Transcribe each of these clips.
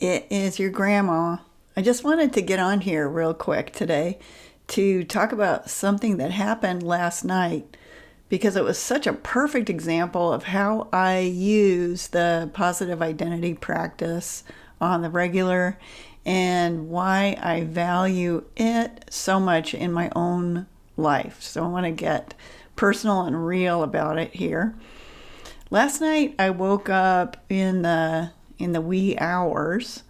It is your grandma. I just wanted to get on here real quick today to talk about something that happened last night because it was such a perfect example of how I use the positive identity practice on the regular and why I value it so much in my own life. So I want to get personal and real about it here. Last night I woke up in the wee hours,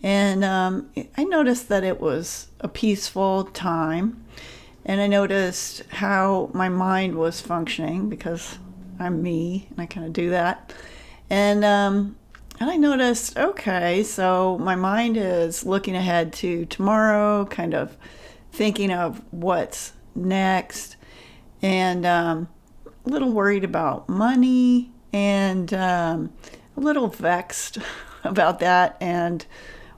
and I noticed that it was a peaceful time, and I noticed how my mind was functioning because I'm me and I kind of do that, and I noticed, okay, so my mind is looking ahead to tomorrow, kind of thinking of what's next, and a little worried about money, and a little vexed about that, and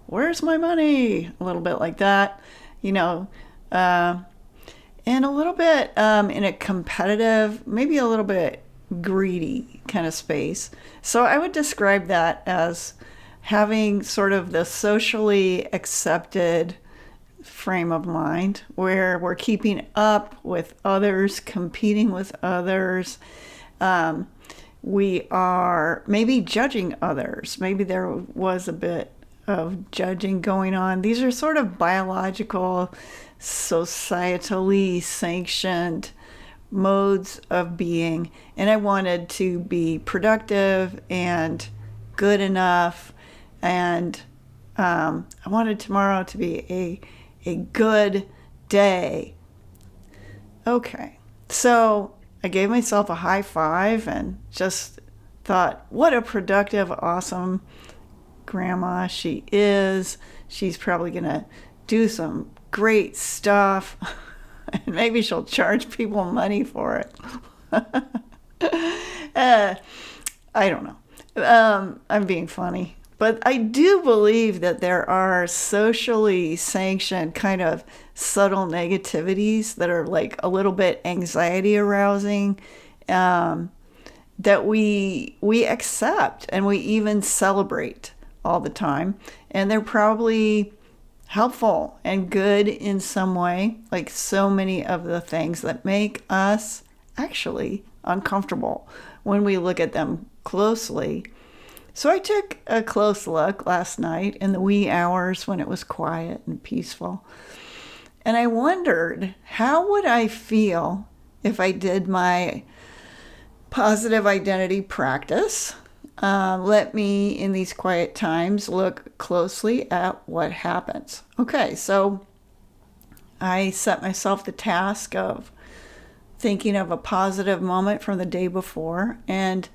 where's my money? A little bit like that, you know, uh, and a little bit in a competitive, maybe a little bit greedy kind of space. So I would describe that as having sort of the socially accepted frame of mind where we're keeping up with others, competing with others. We are maybe judging others. Maybe there was a bit of judging going on. These are sort of biological, societally sanctioned modes of being. And I wanted to be productive and good enough. And I wanted tomorrow to be a good day. Okay. So I gave myself a high five and just thought, what a productive, awesome grandma she is. She's probably going to do some great stuff. And maybe she'll charge people money for it. I don't know. I'm being funny. But I do believe that there are socially sanctioned kind of subtle negativities that are like a little bit anxiety arousing, that we accept and we even celebrate all the time. And they're probably helpful and good in some way, like so many of the things that make us actually uncomfortable when we look at them closely. So I took a close look last night in the wee hours when it was quiet and peaceful. And I wondered, how would I feel if I did my positive identity practice? Let me, in these quiet times, look closely at what happens. Okay, so I set myself the task of thinking of a positive moment from the day before, and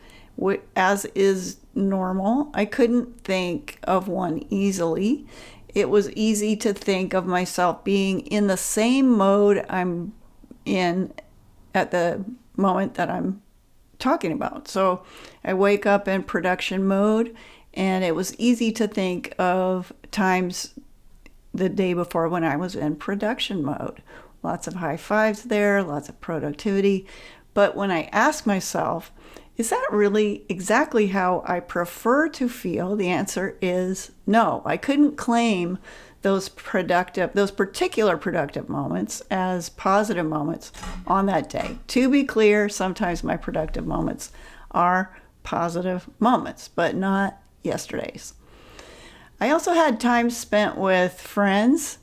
as is normal, I couldn't think of one easily. It was easy to think of myself being in the same mode I'm in at the moment that I'm talking about. So I wake up in production mode, and it was easy to think of times the day before when I was in production mode. Lots of high fives there, lots of productivity. But when I ask myself, is that really exactly how I prefer to feel? The answer is no. I couldn't claim those particular productive moments as positive moments on that day. To be clear, sometimes my productive moments are positive moments, but not yesterday's. I also had time spent with friends,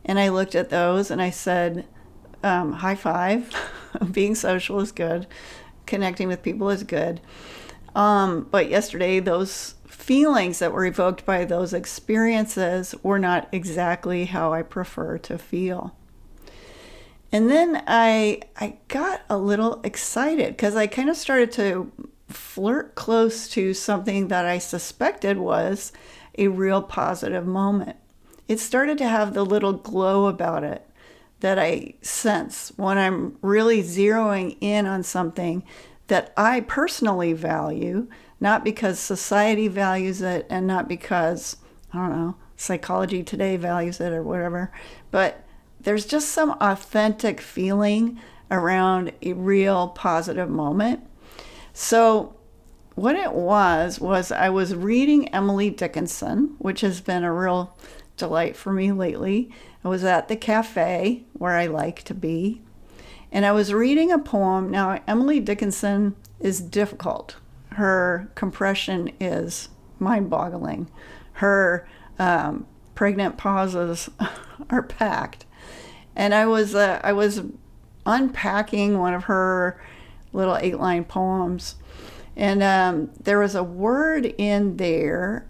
and I looked at those and I said, high five. Being social is good. Connecting with people is good. But yesterday, those feelings that were evoked by those experiences were not exactly how I prefer to feel. And then I got a little excited because I kind of started to flirt close to something that I suspected was a real positive moment. It started to have the little glow about it that I sense when I'm really zeroing in on something that I personally value, not because society values it and not because, I don't know, psychology today values it or whatever, but there's just some authentic feeling around a real positive moment. So what it was I was reading Emily Dickinson, which has been a real delight for me lately. I was at the cafe where I like to be, and I was reading a poem. Now, Emily Dickinson is difficult. Her compression is mind-boggling. Her pregnant pauses are packed. And I was unpacking one of her little 8-line poems, and there was a word in there.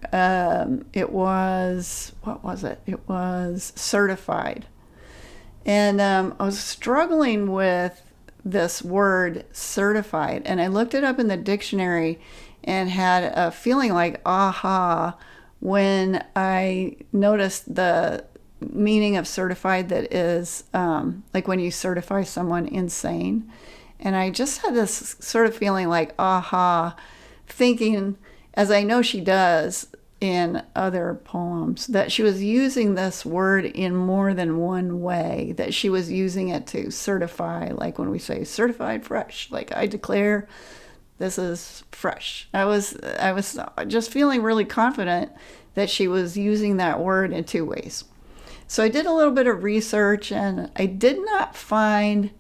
It was, what was it? It was certified. And I was struggling with this word certified, and I looked it up in the dictionary and had a feeling like aha when I noticed the meaning of certified, that is like when you certify someone insane. And I just had this sort of feeling like aha, thinking, as I know she does in other poems, that she was using this word in more than one way, that she was using it to certify, like when we say certified fresh, like I declare this is fresh. I was just feeling really confident that she was using that word in two ways. So I did a little bit of research, and I did not find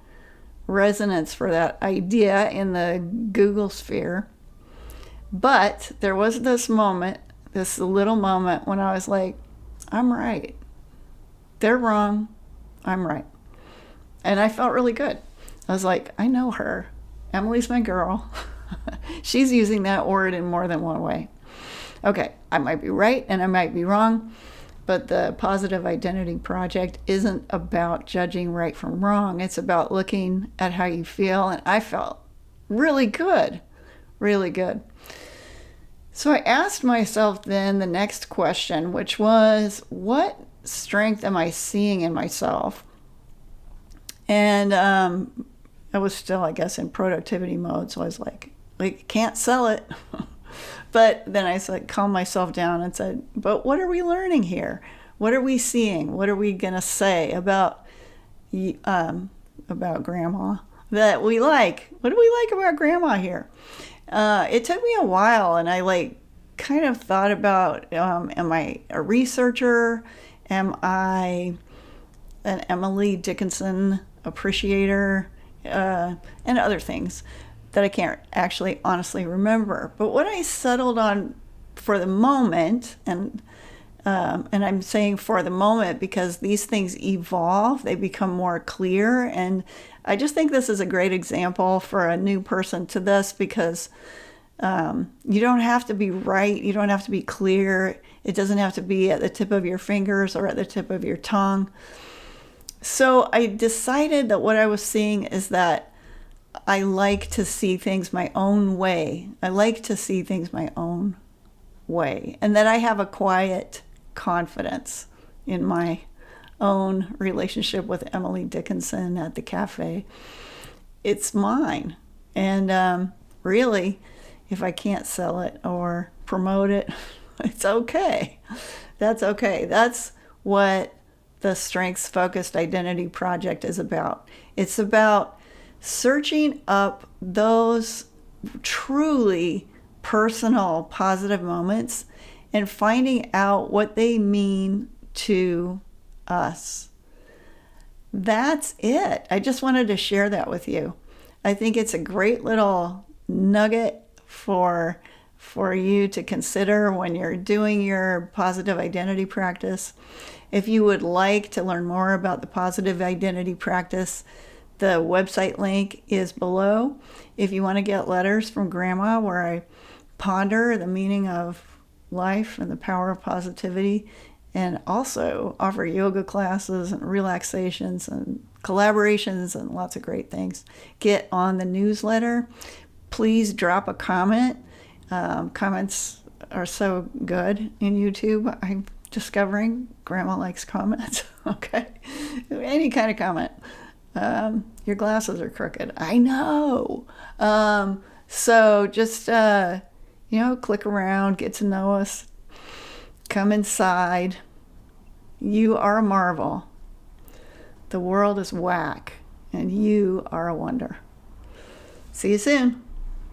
resonance for that idea in the Google sphere. But there was this moment, this little moment, when I was like, I'm right. They're wrong. I'm right. And I felt really good. I was like, I know her. Emily's my girl. She's using that word in more than one way. Okay, I might be right and I might be wrong. But the Positive Identity Project isn't about judging right from wrong. It's about looking at how you feel. And I felt really good, really good. So I asked myself then the next question, which was, what strength am I seeing in myself? And I was still, I guess, in productivity mode. So I was like, can't sell it. But then I calmed myself down and said, but what are we learning here? What are we seeing? What are we going to say about Grandma that we like? What do we like about Grandma here? It took me a while, and I kind of thought about, am I a researcher? Am I an Emily Dickinson appreciator? And other things that I can't actually honestly remember. But what I settled on for the moment, and I'm saying for the moment because these things evolve, they become more clear, and I just think this is a great example for a new person to this, because you don't have to be right, you don't have to be clear, it doesn't have to be at the tip of your fingers or at the tip of your tongue. So I decided that what I was seeing is that I like to see things my own way. I like to see things my own way. And that I have a quiet confidence in my own relationship with Emily Dickinson at the cafe. It's mine. And really, if I can't sell it or promote it, it's okay. That's okay. That's what the Strengths Focused Identity Project is about. It's about searching up those truly personal positive moments and finding out what they mean to us. That's it. I just wanted to share that with you. I think it's a great little nugget for you to consider when you're doing your positive identity practice. If you would like to learn more about the positive identity practice, the website link is below. If you want to get letters from Grandma where I ponder the meaning of life and the power of positivity, and also offer yoga classes and relaxations and collaborations and lots of great things, get on the newsletter. Please drop a comment. Comments are so good in YouTube. I'm discovering Grandma likes comments. Okay. Any kind of comment. Your glasses are crooked. I know. So just, click around, get to know us, come inside. You are a marvel. The world is whack, and you are a wonder. See you soon.